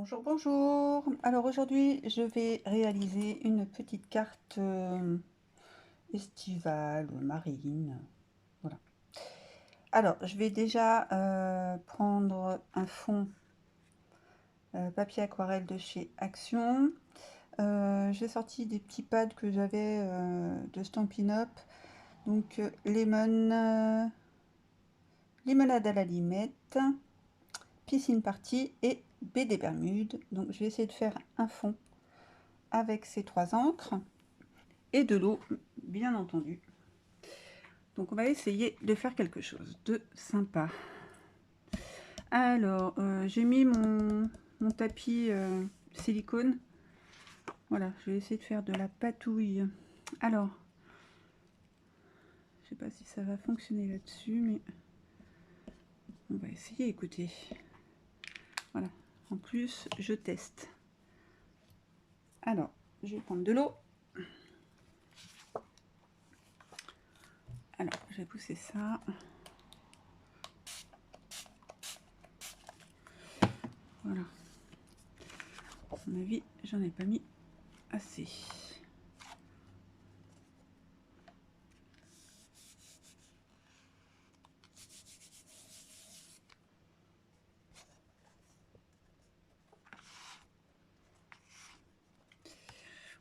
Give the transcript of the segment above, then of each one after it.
Bonjour, bonjour. Alors aujourd'hui, je vais réaliser une petite carte estivale, marine. Voilà. Alors, je vais déjà prendre un fond papier aquarelle de chez Action. J'ai sorti des petits pads que j'avais de Stampin' Up. Donc, limonade à la limette, piscine party et baie des Bermudes. Donc, je vais essayer de faire un fond avec ces trois encres et de l'eau, bien entendu. Donc on va essayer de faire quelque chose de sympa. Alors, j'ai mis mon tapis silicone. Voilà, je vais essayer de faire de la patouille. Alors, je sais pas si ça va fonctionner là-dessus, mais on va essayer, écoutez. Voilà, en plus, je teste. Alors, je vais prendre de l'eau. Alors, je vais pousser ça. Voilà. À mon avis, j'en ai pas mis assez.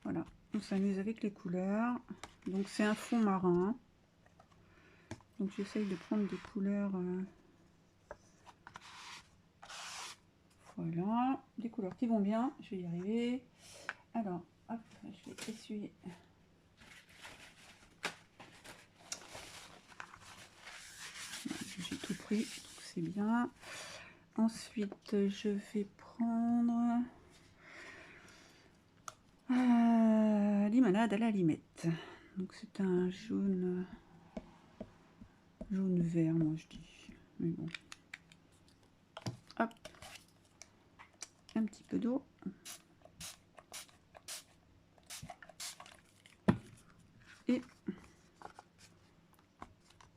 Voilà, on s'amuse avec les couleurs. Donc c'est un fond marin. Donc j'essaye de prendre des couleurs... voilà, des couleurs qui vont bien. Je vais y arriver. Alors, hop, je vais essuyer. J'ai tout pris, c'est bien. Ensuite, je vais prendre limonade à la limette. Donc c'est un jaune vert, moi je dis. Mais bon. Hop, un petit peu d'eau. Et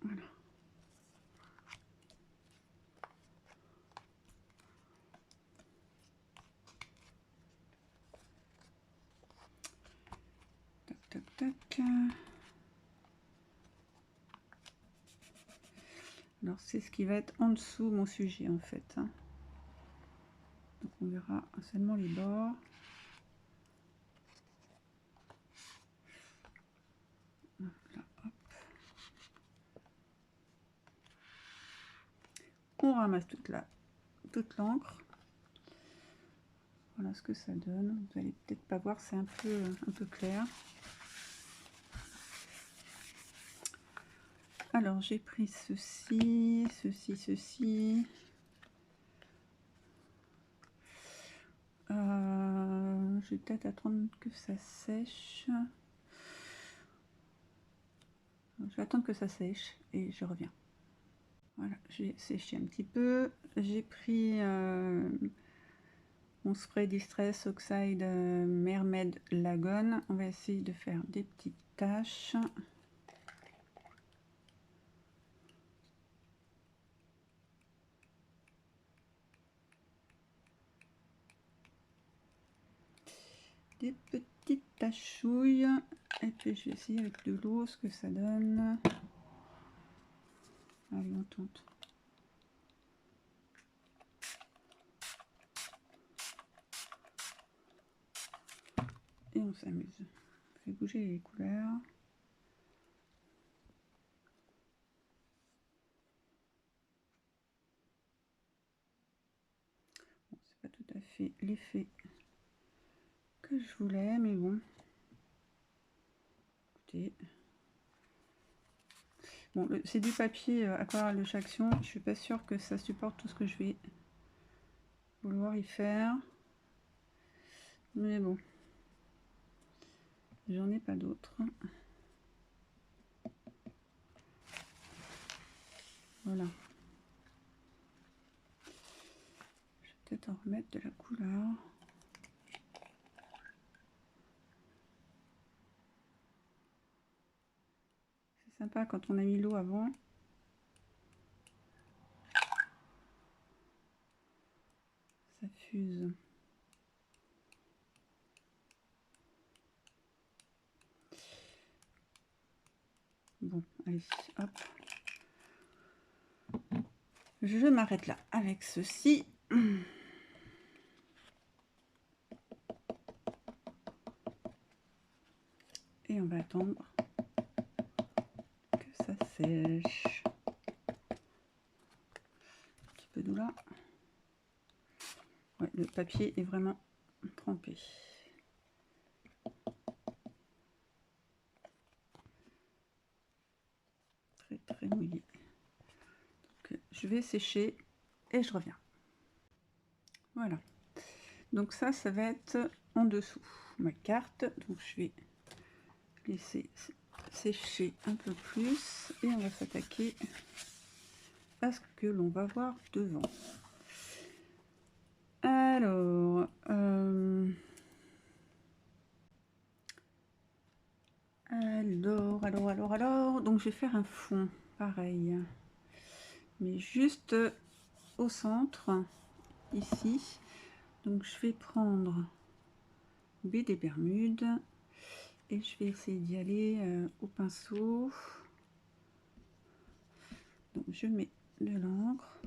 voilà. Tac, tac, tac. Alors c'est ce qui va être en dessous mon sujet en fait. Donc on verra seulement les bords. Là, hop. On ramasse toute l'encre. Voilà ce que ça donne. Vous allez peut-être pas voir, c'est un peu clair. Alors j'ai pris ceci, ceci. Je vais peut-être attendre que ça sèche. Je vais attendre que ça sèche et je reviens. Voilà, j'ai séché un petit peu. J'ai pris mon spray Distress Oxide Mermaid Lagon. On va essayer de faire des petites taches. Des petites tachouilles. Et puis je vais essayer avec de l'eau ce que ça donne. Allez, on tente. Et on s'amuse. On fait bouger les couleurs. Bon, c'est pas tout à fait l'effet que je voulais, mais bon. Écoutez. Bon, c'est du papier aquarelle de chez Action. Je suis pas sûre que ça supporte tout ce que je vais vouloir y faire. Mais bon. J'en ai pas d'autres. Voilà. Je vais peut-être en remettre de la couleur. C'est sympa quand on a mis l'eau avant. Ça fuse. Bon, allez, hop. Je m'arrête là avec ceci. Et on va attendre que ça sèche. Un petit peu d'eau là. Ouais, le papier est vraiment trempé. Très très mouillé. Donc, je vais sécher et je reviens. Voilà. Donc ça va être en dessous ma carte. Donc je vais laisser sécher un peu plus et on va s'attaquer à ce que l'on va voir devant. Alors, donc je vais faire un fond pareil, mais juste au centre ici. Donc je vais prendre B des Bermudes et je vais essayer d'y aller au pinceau. Donc je mets de l'encre,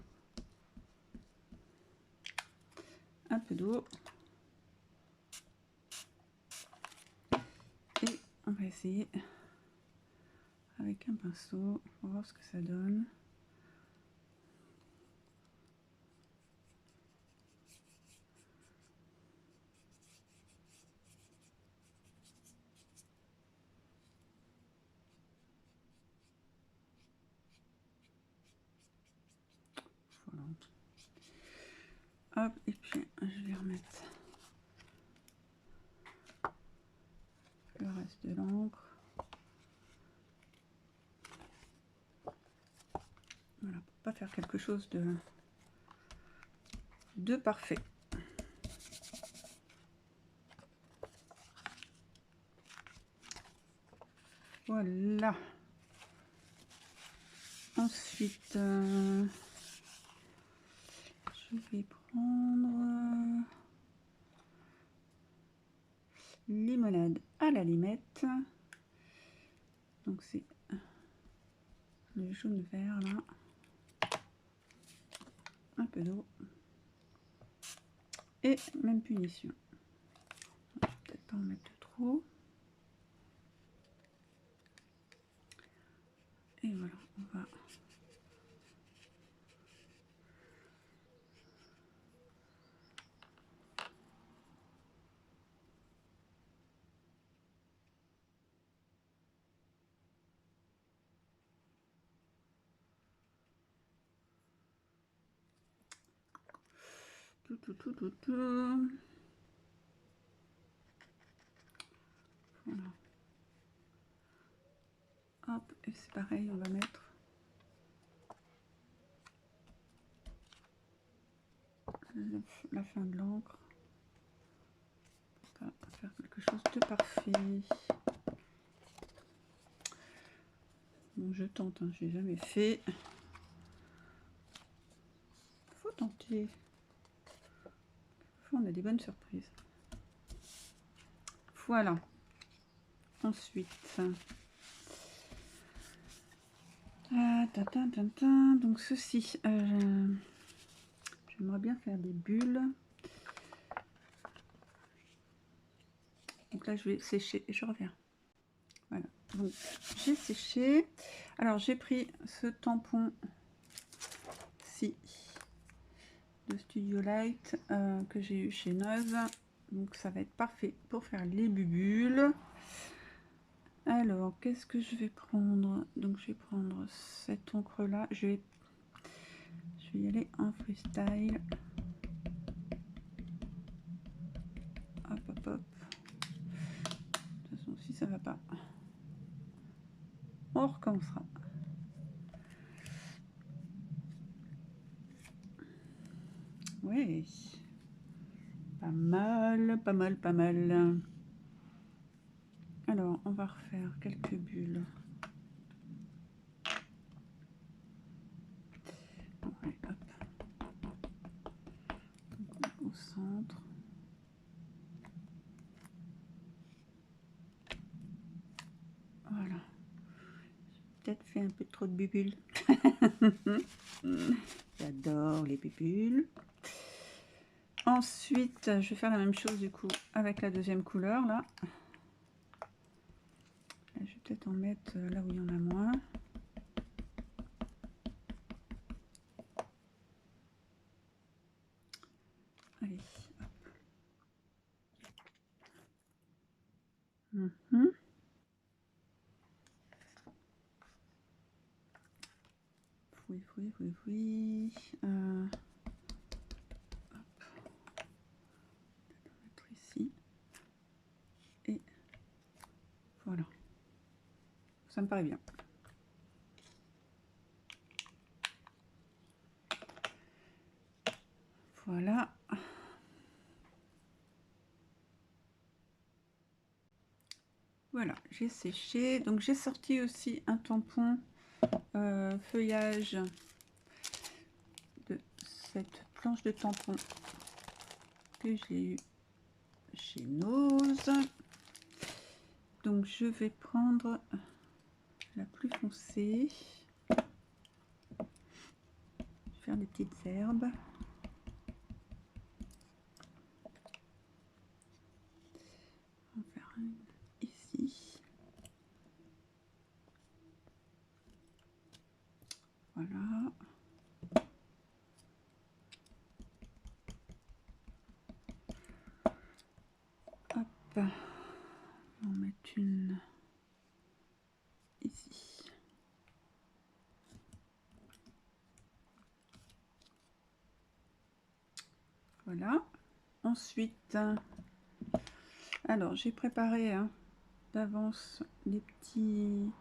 un peu d'eau et on va essayer avec un pinceau pour voir ce que ça donne. Voilà. Hop, et puis je vais remettre le reste de l'encre. Voilà, pour pas faire quelque chose de parfait. Voilà. Ensuite, je vais prendre limonade à la limette. Donc c'est le jaune vert là. Un peu d'eau. Et même punition. Peut-être pas en mettre trop. Et voilà, on va tout. Voilà. Hop, et c'est pareil, on va mettre la fin de l'encre. Pour pas faire quelque chose de parfait. Bon, je tente, hein, j'ai jamais fait. Faut tenter. On a des bonnes surprises. Voilà. Ensuite, donc ceci, j'aimerais bien faire des bulles. Donc là, je vais sécher et je reviens. Voilà. Donc j'ai séché. Alors j'ai pris ce tampon-ci de Studio Light que j'ai eu chez Noz. Donc ça va être parfait pour faire les bulles. Alors, qu'est-ce que je vais prendre? Donc, je vais prendre cette encre-là. Je vais y aller en freestyle. Hop, hop, hop. De toute façon, si ça va pas, on recommencera. Oui. Pas mal, pas mal, pas mal. Alors, on va refaire quelques bulles. Ouais, hop. Au centre. Voilà. peut-être fait un peu trop de bulles. J'adore les bulles. Ensuite, je vais faire la même chose du coup avec la deuxième couleur là. Je vais peut-être en mettre là où il y en a moins. Allez, hop. Oui. Hop. Mettre ici. Et voilà. Ça me paraît bien. Voilà. Voilà, j'ai séché. Donc j'ai sorti aussi un tampon feuillage de cette planche de tampon que j'ai eu chez Nose. Donc je vais prendre la plus foncée. Je vais faire des petites herbes. On va faire une ici. Voilà. Hop. On va en mettre une ici. Voilà. Ensuite, alors j'ai préparé d'avance des petites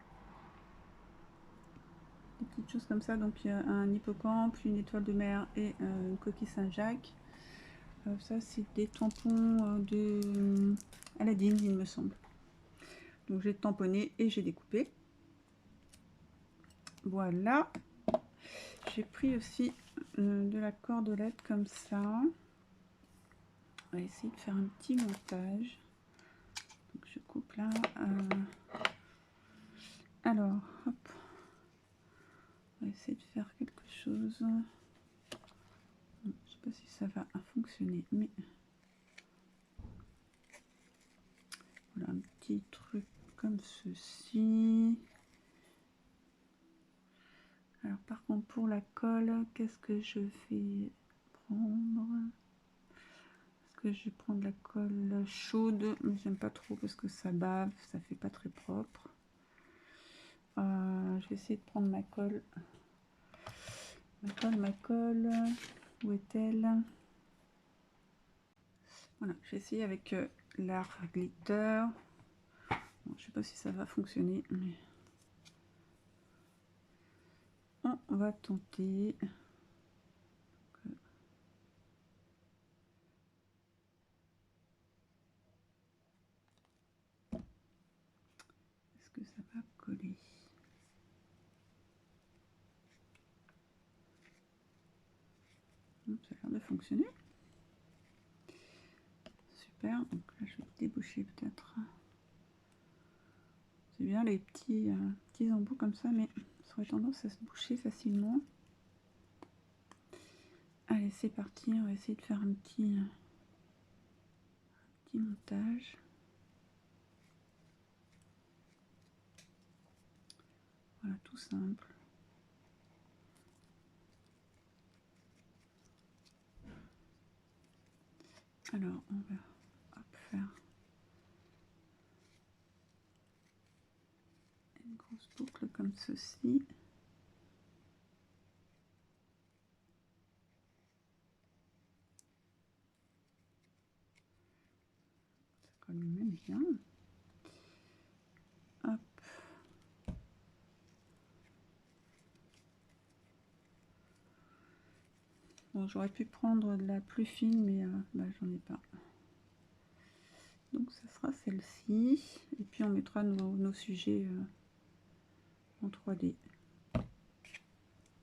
choses comme ça. Donc il y a un hippocampe, une étoile de mer et une coquille Saint-Jacques. Ça c'est des tampons de Aladdin il me semble. Donc j'ai tamponné et j'ai découpé. Voilà. J'ai pris aussi de la cordelette comme ça. On va essayer de faire un petit montage. Donc je coupe là. Alors, hop. On va essayer de faire quelque chose. Je sais pas si ça va fonctionner, mais voilà un petit truc comme ceci. Alors par contre pour la colle, qu'est-ce que je vais prendre? Est-ce que je vais prendre la colle chaude? Mais j'aime pas trop parce que ça bave, ça fait pas très propre. Je vais essayer de prendre ma colle. Ma colle. Où est-elle? Voilà, j'ai essayé avec l'art glitter. Bon, je sais pas si ça va fonctionner, mais on va tenter. Est-ce que ça va coller? Ça a l'air de fonctionner. Super, donc là je vais déboucher peut-être. C'est bien les petits embouts comme ça, mais ça aurait tendance à se boucher facilement. Allez, c'est parti, on va essayer de faire un petit montage. Voilà, tout simple. Alors, on va faire une grosse boucle comme ceci. Ça colle même bien. Hop. Bon, j'aurais pu prendre de la plus fine, mais j'en ai pas. Donc, ça sera celle-ci. Et puis, on mettra nos sujets en 3D.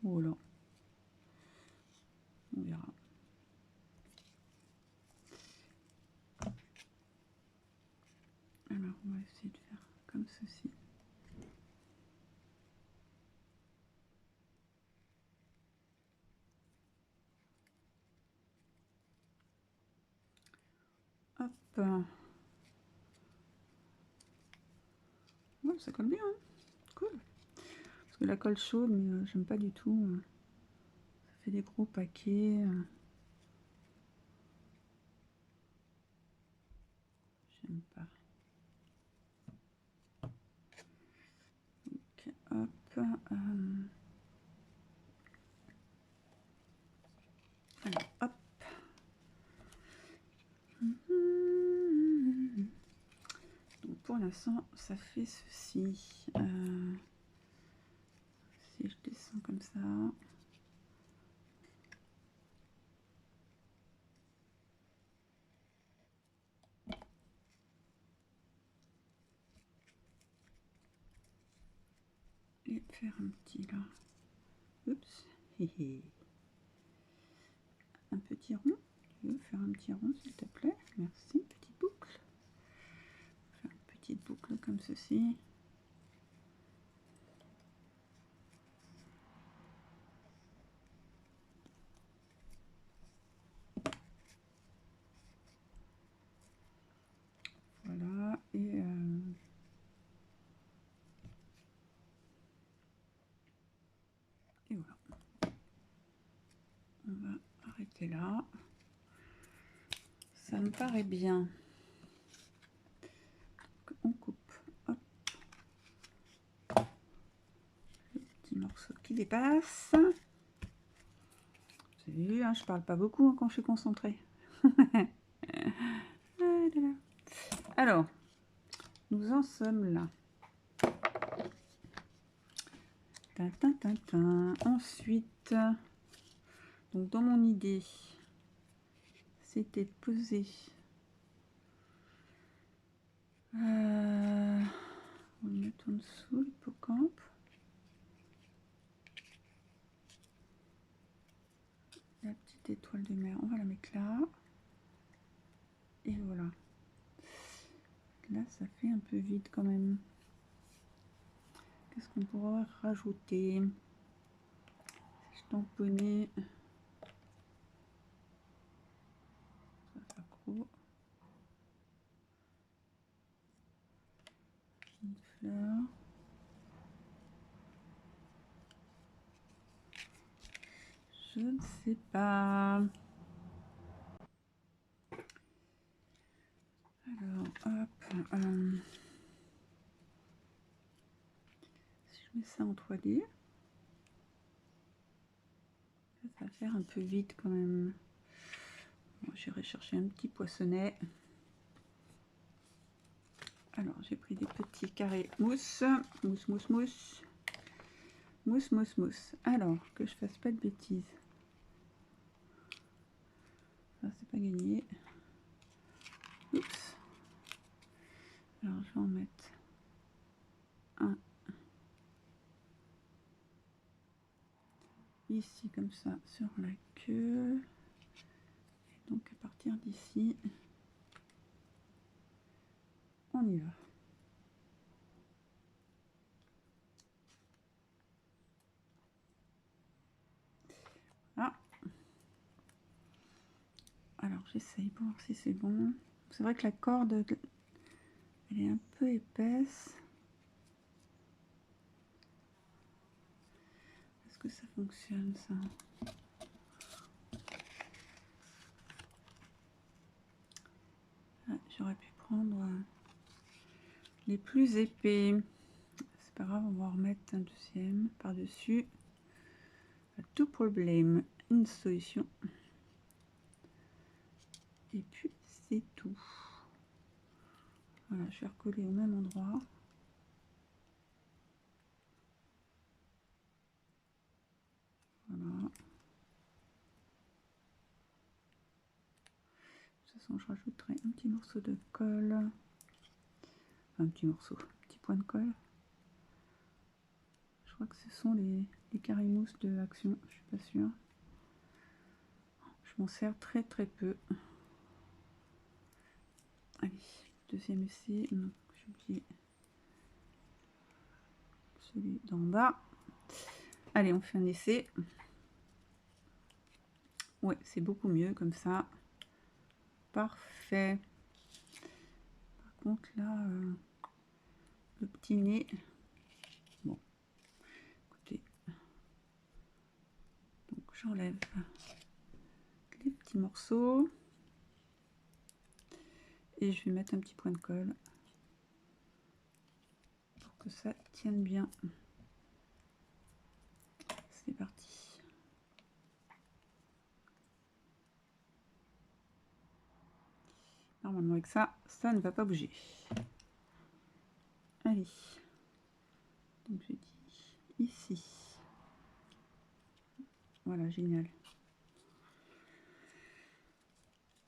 Voilà. On verra. Alors, on va essayer de faire comme ceci. hop. Ouais, ça colle bien, hein. Cool. Parce que la colle chaude, mais j'aime pas du tout. Ça fait des gros paquets. J'aime pas. Donc, hop. Alors, hop. Donc, pour l'instant, ça fait ceci. Si je descends comme ça. Et faire un petit là. Oups. Un petit rond. Tu veux faire un petit rond, s'il te plaît? Merci. Petite boucle. Faire une petite boucle comme ceci. Voilà. Et voilà. On va arrêter là. Ça me paraît bien. On coupe. Hop. Le petit morceau qui dépasse. Vous avez vu, hein, je parle pas beaucoup quand je suis concentrée. Alors, nous en sommes là. Ensuite, donc dans mon idée, c'était de poser on va le mettre en dessous l'hippocampe. La petite étoile de mer, on va la mettre là. Et voilà. Là, ça fait un peu vide quand même. Qu'est-ce qu'on pourrait rajouter? Je tamponnais. Ça va faire gros. Une fleur. Je ne sais pas. Alors, hop. Si je mets ça en 3D, ça va faire un peu vide quand même. Bon, j'irai chercher un petit poinçonnet. Alors, j'ai pris des petits carrés mousse. Mousse, mousse, mousse. Mousse, mousse, mousse. Alors, que je fasse pas de bêtises. Ça, c'est pas gagné. Oups. Alors, je vais en mettre un ici, comme ça, sur la queue. Et donc, à partir d'ici, on y va. Ah. Alors, j'essaye pour voir si c'est bon. C'est vrai que la corde, elle est un peu épaisse. Est-ce que ça fonctionne, ça? Ah, j'aurais pu prendre les plus épais. C'est pas grave, on va en remettre un deuxième par-dessus. Tout problème, une solution. Et puis, c'est tout. Voilà, je vais recoller au même endroit. Voilà. De toute façon, je rajouterai un petit morceau de colle. Un petit morceau, un petit point de colle. Je crois que ce sont les carrés mousse de Action, je suis pas sûre. Je m'en sers très très peu. Allez, deuxième essai. Non, j'ai oublié celui d'en bas. Allez, on fait un essai. Ouais, c'est beaucoup mieux comme ça. Parfait. contre là, le petit nez. Bon, écoutez, donc j'enlève les petits morceaux et je vais mettre un petit point de colle pour que ça tienne bien. C'est parti. Normalement avec ça, ça ne va pas bouger. Allez, donc je dis ici. Voilà, génial.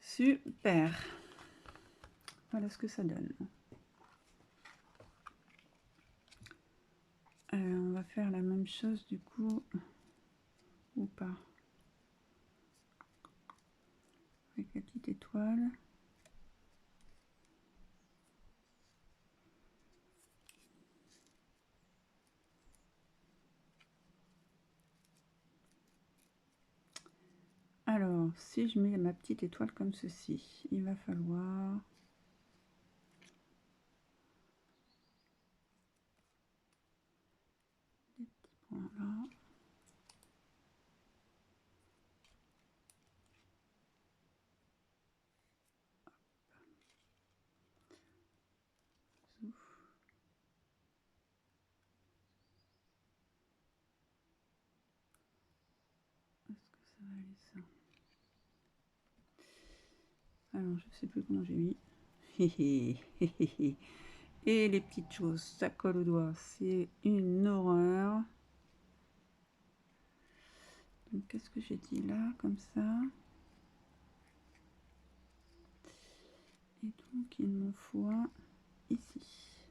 Super. Voilà ce que ça donne. On va faire la même chose du coup, ou pas, avec la petite étoile. Alors, si je mets ma petite étoile comme ceci, il va falloir des petits points là. Est-ce que ça va aller ça? Alors, je sais plus comment j'ai mis. Et les petites choses, ça colle au doigt, c'est une horreur. Donc, qu'est-ce que j'ai dit là, comme ça? Et donc, il m'en faut un ici.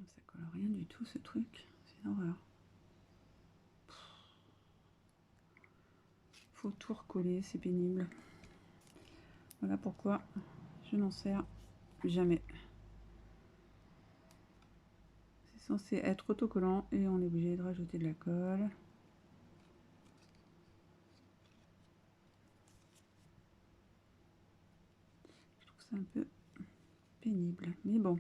Ça colle rien du tout, ce truc. C'est une horreur. Faut tout recoller, c'est pénible. Voilà pourquoi je n'en sers jamais. C'est censé être autocollant et on est obligé de rajouter de la colle. Je trouve ça un peu pénible, mais bon.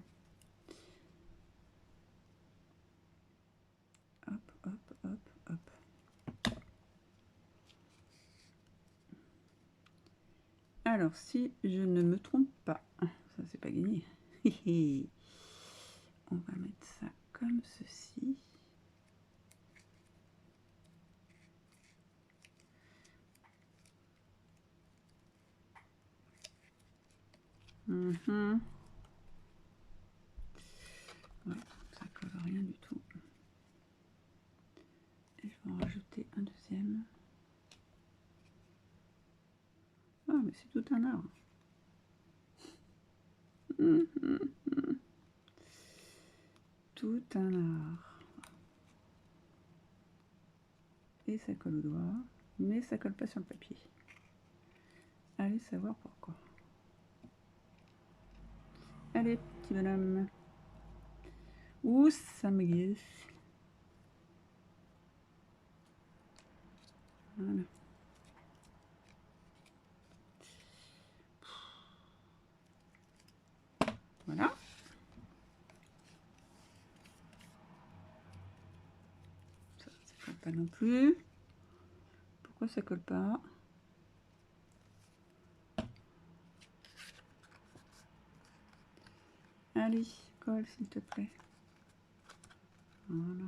Hop, hop, hop, hop. Alors, si je ne me trompe pas, ça c'est pas gagné. On va mettre ça comme ceci. Ouais, ça colle rien du tout. Et je vais en rajouter un deuxième. Ah, mais c'est tout un art. Tout un art. Et ça colle au doigt, mais ça colle pas sur le papier. Allez savoir pourquoi. Allez, petit bonhomme. Ouh, ça me glisse. Voilà. Voilà. Ça colle pas non plus. Pourquoi ça colle pas? Allez, colle s'il te plaît. Voilà.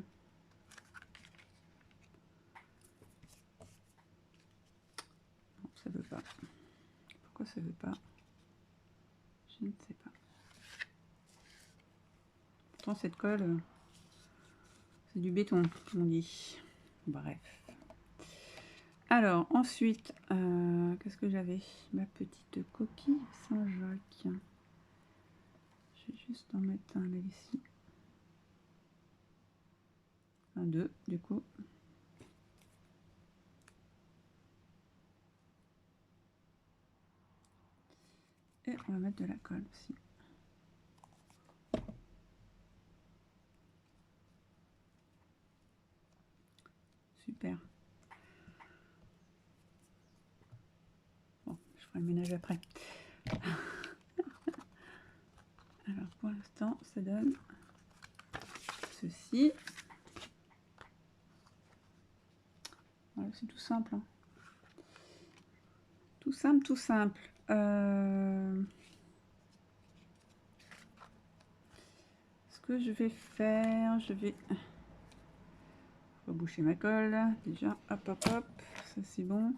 Non, ça veut pas. Pourquoi ça veut pas? Je ne sais pas. Pourtant cette colle, c'est du béton, comme on dit. Bref. Alors ensuite, qu'est-ce que j'avais? Ma petite coquille Saint-Jacques. Je vais juste en mettre un là ici. Un, deux, du coup. Et on va mettre de la colle aussi. Super. ferai le ménage après. Alors pour l'instant, ça donne ceci. Voilà, c'est tout simple. Hein. Tout simple, tout simple. Ce que je vais faire, je vais reboucher ma colle. Déjà, hop, hop, hop. Ça, c'est bon.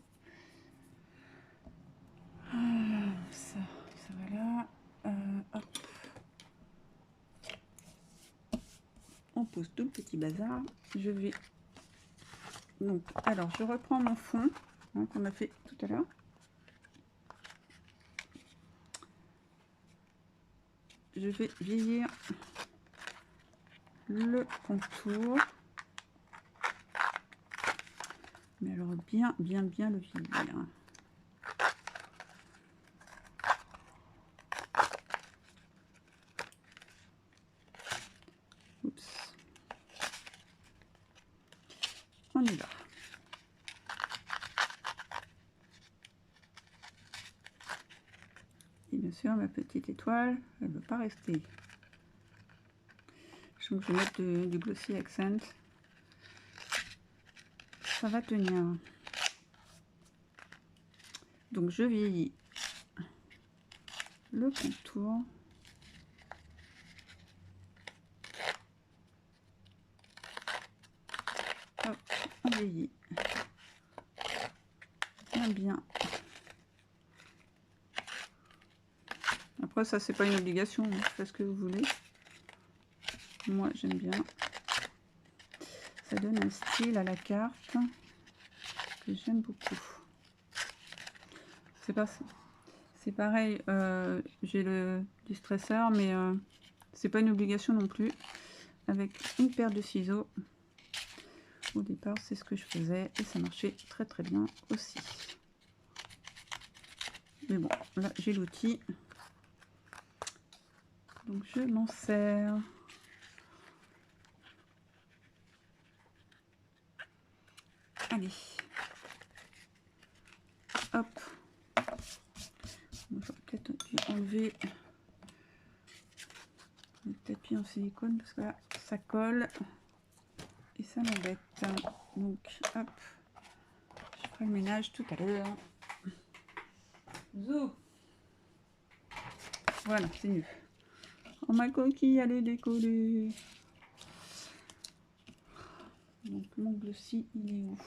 Ça va là. Hop. On pose tout le petit bazar. Je vais... Donc, alors, je reprends mon fond hein, qu'on a fait tout à l'heure. Je vais vieillir le contour. Mais alors, bien le vieillir. Oups. On y va. Et bien sûr, ma petite étoile, elle ne veut pas rester. Je vais mettre du Glossy Accent. Ça va tenir. Donc, je vieillis le contour. Hop, on vieillit. Bien. Après, ça, c'est pas une obligation. Hein. Faites ce que vous voulez. Moi, j'aime bien. Ça donne un style à la carte que j'aime beaucoup. C'est pareil. J'ai le distresseur, mais c'est pas une obligation non plus. Avec une paire de ciseaux. Au départ, c'est ce que je faisais et ça marchait très très bien aussi. Mais bon, là, j'ai l'outil. Donc, je m'en sers. Allez. Hop. J'aurais peut-être dû enlever le tapis en silicone parce que là, ça colle et ça m'embête. Donc, hop. Je ferai le ménage tout à l'heure. Zou. Voilà, c'est mieux. Oh, ma coquille, elle est décollée. Donc, mon glossy, il est où?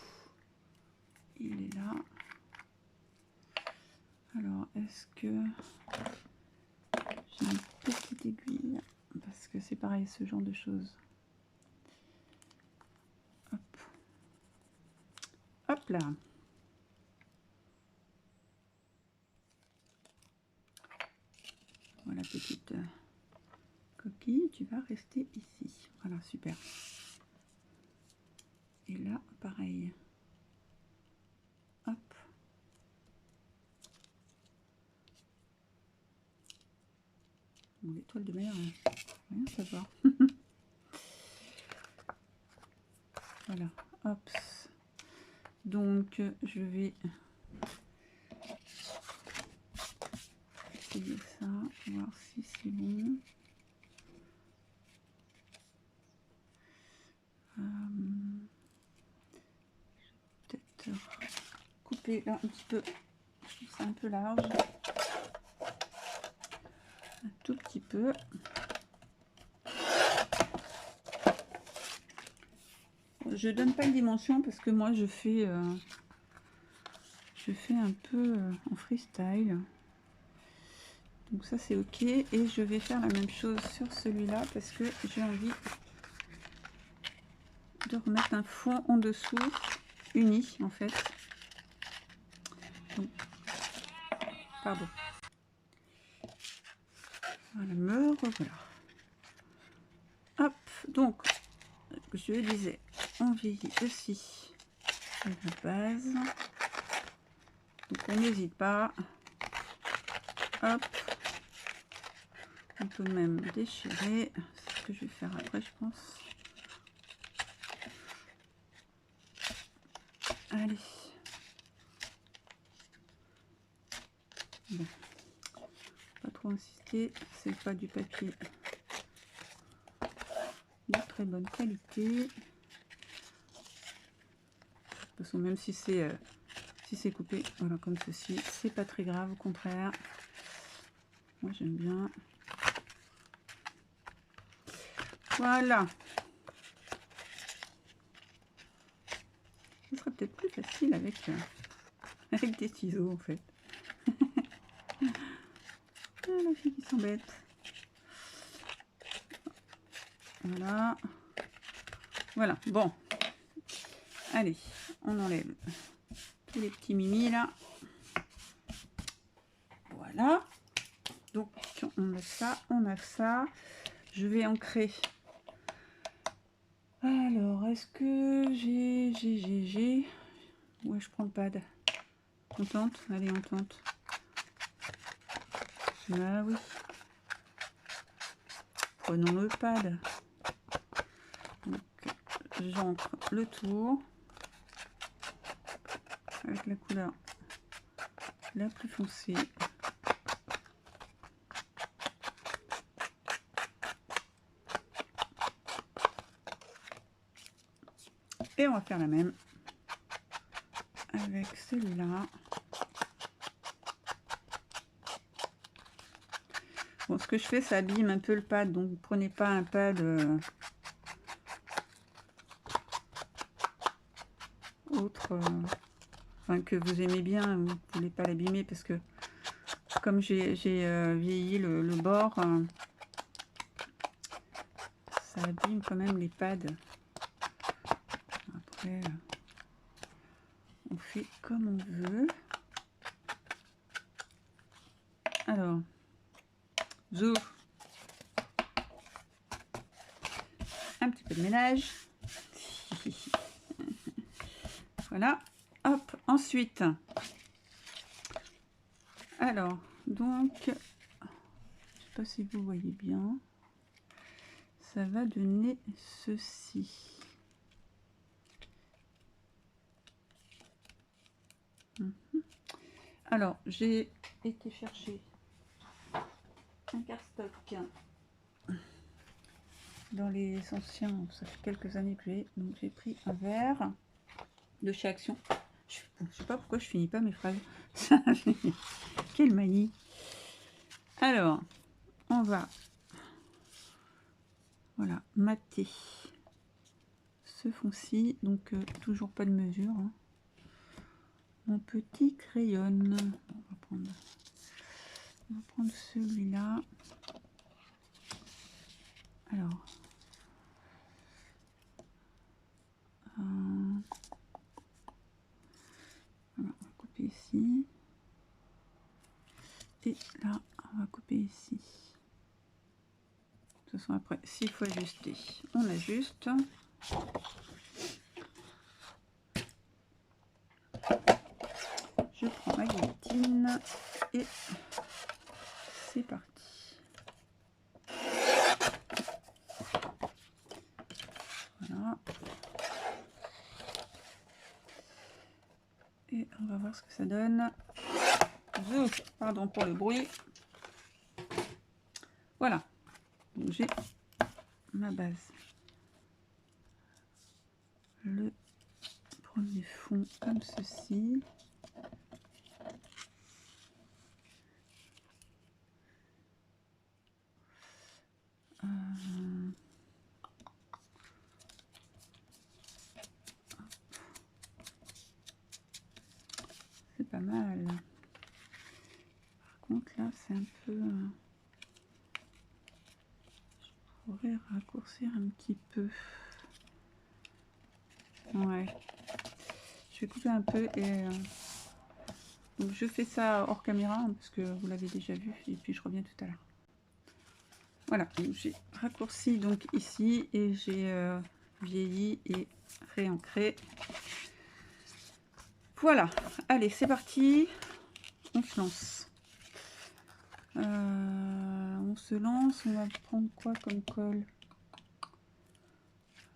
Il est là. Alors, est-ce que j'ai une petite aiguille? Parce que c'est pareil, ce genre de choses. Hop. Hop là. Voilà, petite coquille, tu vas rester ici. Voilà, super. Et là, pareil. Hop. Bon, l'étoile de mer, rien à savoir. Voilà, hop. Donc, je vais essayer ça, voir si c'est bon. Peut-être couper là un petit peu. Je trouve ça un peu large. Un tout petit peu. Je donne pas de dimension parce que moi je fais un peu en freestyle. Donc ça c'est ok. Et je vais faire la même chose sur celui-là parce que j'ai envie de remettre un fond en dessous uni en fait. Donc, pardon. Voilà, me revoilà. Hop, donc je disais, on vieillit aussi la base. Donc on n'hésite pas. Hop. On peut même déchirer. C'est ce que je vais faire après, je pense. Allez. encore insister, c'est pas du papier de très bonne qualité. De toute façon, même si c'est coupé, voilà, comme ceci, c'est pas très grave, au contraire. Moi, j'aime bien. Voilà. Ce serait peut-être plus facile avec, avec des ciseaux, en fait. Ah, la fille qui s'embête. Voilà. Voilà, bon. Allez, on enlève tous les petits mimis, là. Voilà. Donc, on a ça, on a ça. Je vais ancrer. Alors, est-ce que j'ai... Ouais, je prends le pad. On tente? Allez, on tente. Ah oui. Prenons le pad. Donc, j'ancre le tour avec la couleur la plus foncée. Et on va faire la même avec celui-là. Bon, ce que je fais, ça abîme un peu le pad, donc prenez pas un pad autre, enfin, que vous aimez bien, vous ne voulez pas l'abîmer, parce que comme j'ai vieilli le bord, ça abîme quand même les pads. Après, on fait comme on veut. Alors, zou, un petit peu de ménage. Voilà, hop, ensuite, alors, donc, je sais pas si vous voyez bien, ça va donner ceci. Alors, j'ai été chercher un cardstock dans les anciens, ça fait quelques années que j'ai, donc j'ai pris un verre de chez Action. Je sais pas pourquoi je finis pas mes phrases. Quel manie. Alors, on va, voilà, mater ce fond-ci, donc toujours pas de mesure. Hein. Mon petit crayon. On va prendre celui-là. Alors, voilà, on va couper ici. Et là, on va couper ici. De toute façon, après, s'il faut ajuster, on ajuste. Je prends ma guillotine et c'est parti. Voilà. Et on va voir ce que ça donne. Pardon pour le bruit. Voilà. Donc j'ai ma base. Le premier fond comme ceci. C'est pas mal. Par contre là c'est un peu... je pourrais raccourcir un petit peu. Ouais. Je vais couper un peu et... donc je fais ça hors caméra hein, parce que vous l'avez déjà vu et puis je reviens tout à l'heure. Voilà, j'ai raccourci donc ici et j'ai vieilli et réancré. Voilà, allez c'est parti, on se lance. On se lance, on va prendre quoi comme colle?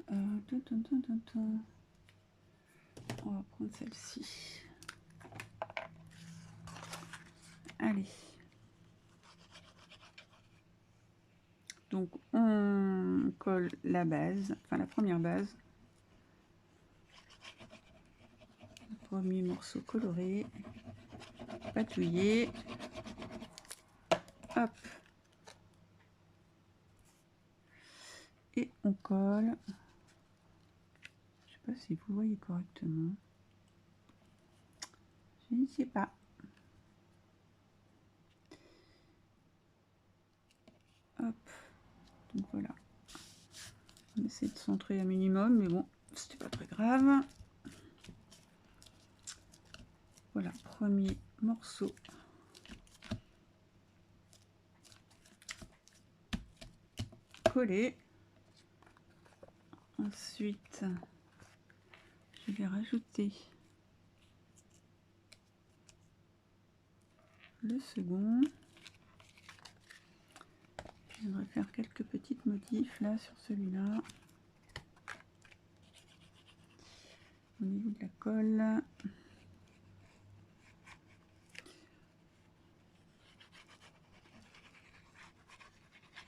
On va prendre celle-ci. Allez. Donc on colle la base, enfin la première base. Premier morceau coloré, patouillé. Hop. Et on colle. Je sais pas si vous voyez correctement. Je ne sais pas. Hop. Donc voilà. On essaie de centrer un minimum, mais bon, c'était pas très grave. Voilà, premier morceau. Collé. Ensuite, je vais rajouter le second. Je voudrais faire quelques petites modifs là sur celui-là. Au niveau de la colle.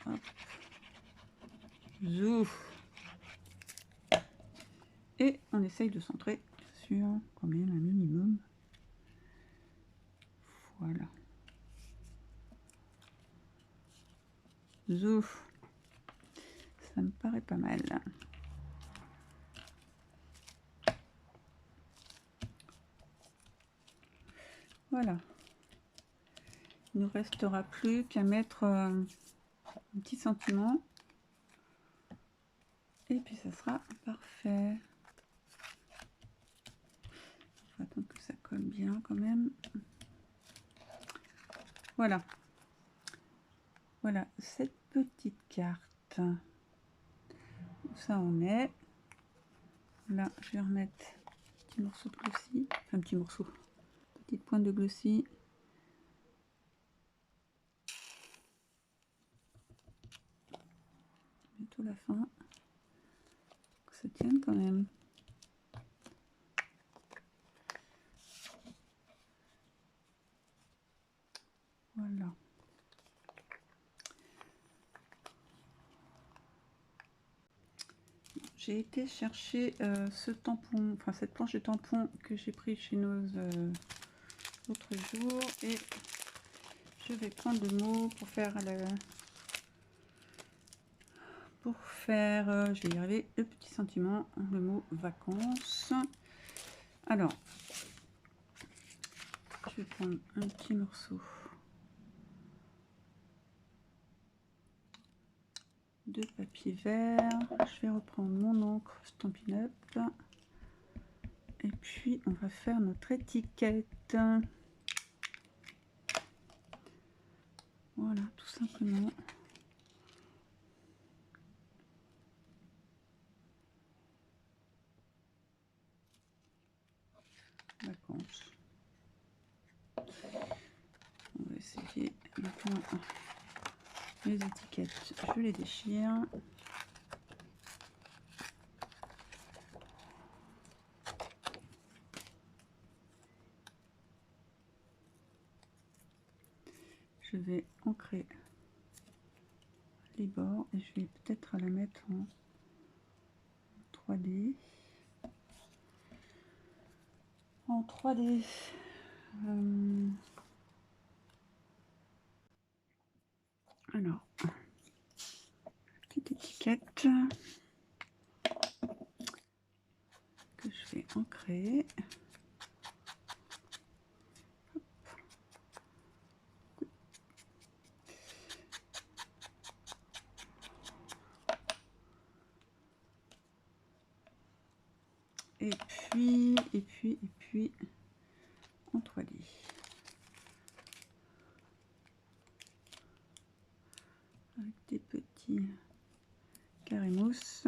Hop. Zouf. Et on essaye de centrer sur quand même un minimum. Voilà. Zouf. Ça me paraît pas mal. Voilà. Il ne nous restera plus qu'à mettre un petit sentiment. Et puis ça sera parfait. Il faut attendre que ça colle bien quand même. Voilà. Voilà cette petite carte. Où ça en est. Là, je vais remettre un petit morceau de glossy. Enfin, un petit morceau. Petite pointe de glossy. Bientôt la fin. Que ça tienne quand même. Voilà. J'ai été chercher ce tampon, enfin cette planche de tampon que j'ai pris chez nos l'autre jour, et je vais prendre le mot pour faire je vais y arriver, le petit sentiment, le mot vacances. Alors, je vais prendre un petit morceau de papier vert, je vais reprendre mon encre Stampin' Up et puis on va faire notre étiquette. Voilà, tout simplement. Vacances. On va essayer maintenant. Les étiquettes, je les déchire. Je vais ancrer les bords et je vais peut-être la mettre en 3D. En 3D. Alors, petite étiquette que je vais ancrer. Et puis en 3D. Avec des petits carrés mousse.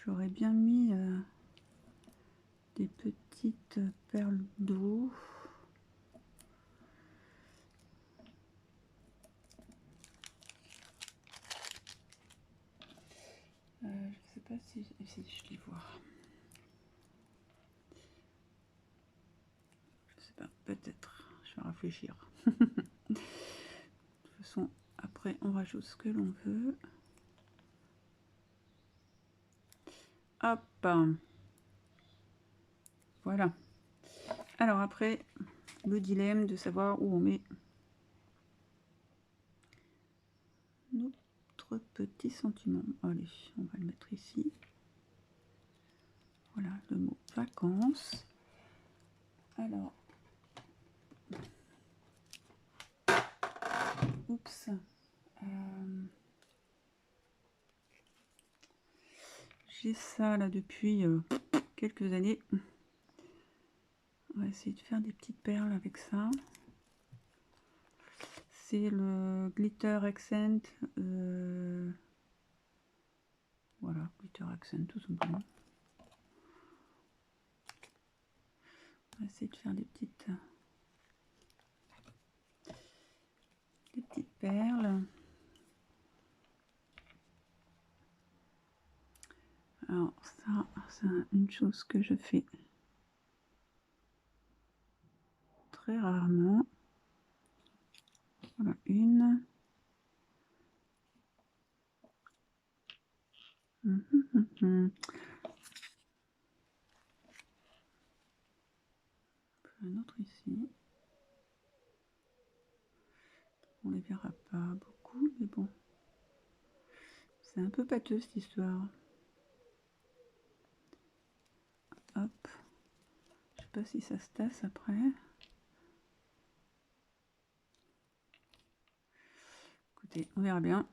J'aurais bien mis des petites perles d'eau. Je sais pas si je les vois. Je sais pas, peut-être. Je vais réfléchir. après on rajoute ce que l'on veut. Hop, voilà. Alors après, le dilemme de savoir où on met notre petit sentiment. Allez, on va le mettre ici. Voilà le mot vacances. Alors, oups. J'ai ça là depuis quelques années. On va essayer de faire des petites perles avec ça. C'est le Glitter Accent. Voilà, Glitter Accent tout simplement. On va essayer de faire des petites perles. Alors ça, c'est une chose que je fais très rarement. Voilà, une. Un autre ici. On les verra pas beaucoup, mais bon. C'est un peu pâteux cette histoire. Hop. Je sais pas si ça se tasse après. Écoutez, on verra bien.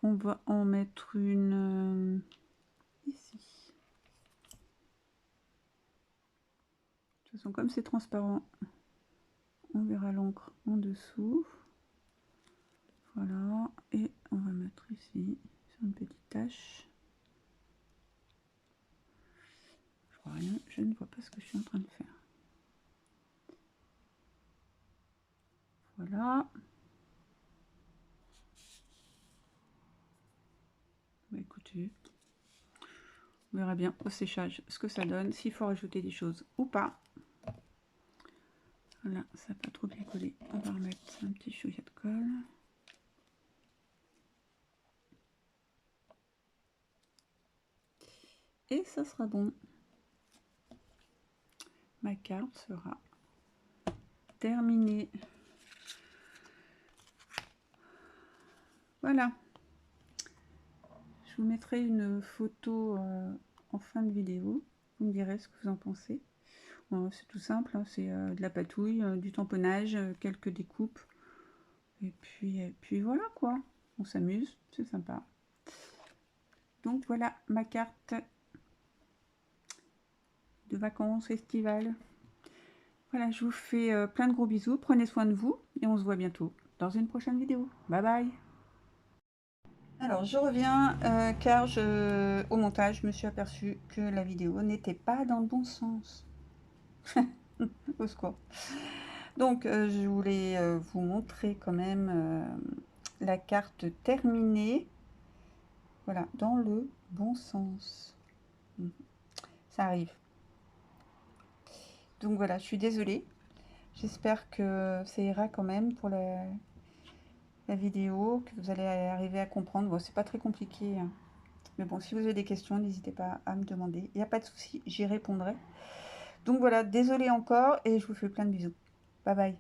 On va en mettre une ici. De toute façon, comme c'est transparent, on verra l'encre en dessous. Voilà. Et on va mettre ici, sur une petite tache. Je vois rien, je ne vois pas ce que je suis en train de faire. Voilà. Bah, écoutez, on verra bien au séchage ce que ça donne, s'il faut rajouter des choses ou pas. Voilà, ça n'a pas trop bien collé. On va remettre un petit chouïa de colle. Et ça sera bon. Ma carte sera terminée. Voilà. Je vous mettrai une photo en fin de vidéo. Vous me direz ce que vous en pensez. Bon, c'est tout simple, hein, c'est de la patouille, du tamponnage, quelques découpes. Et puis voilà quoi. On s'amuse, c'est sympa. Donc voilà ma carte de vacances estivales. Voilà, je vous fais plein de gros bisous. Prenez soin de vous et on se voit bientôt dans une prochaine vidéo. Bye bye. Alors je reviens car au montage je me suis aperçue que la vidéo n'était pas dans le bon sens. Au secours. Donc je voulais vous montrer quand même la carte terminée. Voilà, dans le bon sens. Ça arrive. Donc voilà, je suis désolée. J'espère que ça ira quand même pour la vidéo, que vous allez arriver à comprendre. Bon, c'est pas très compliqué, hein. Mais bon, si vous avez des questions, n'hésitez pas à me demander. Il n'y a pas de souci, j'y répondrai. Donc voilà, désolée encore et je vous fais plein de bisous. Bye bye.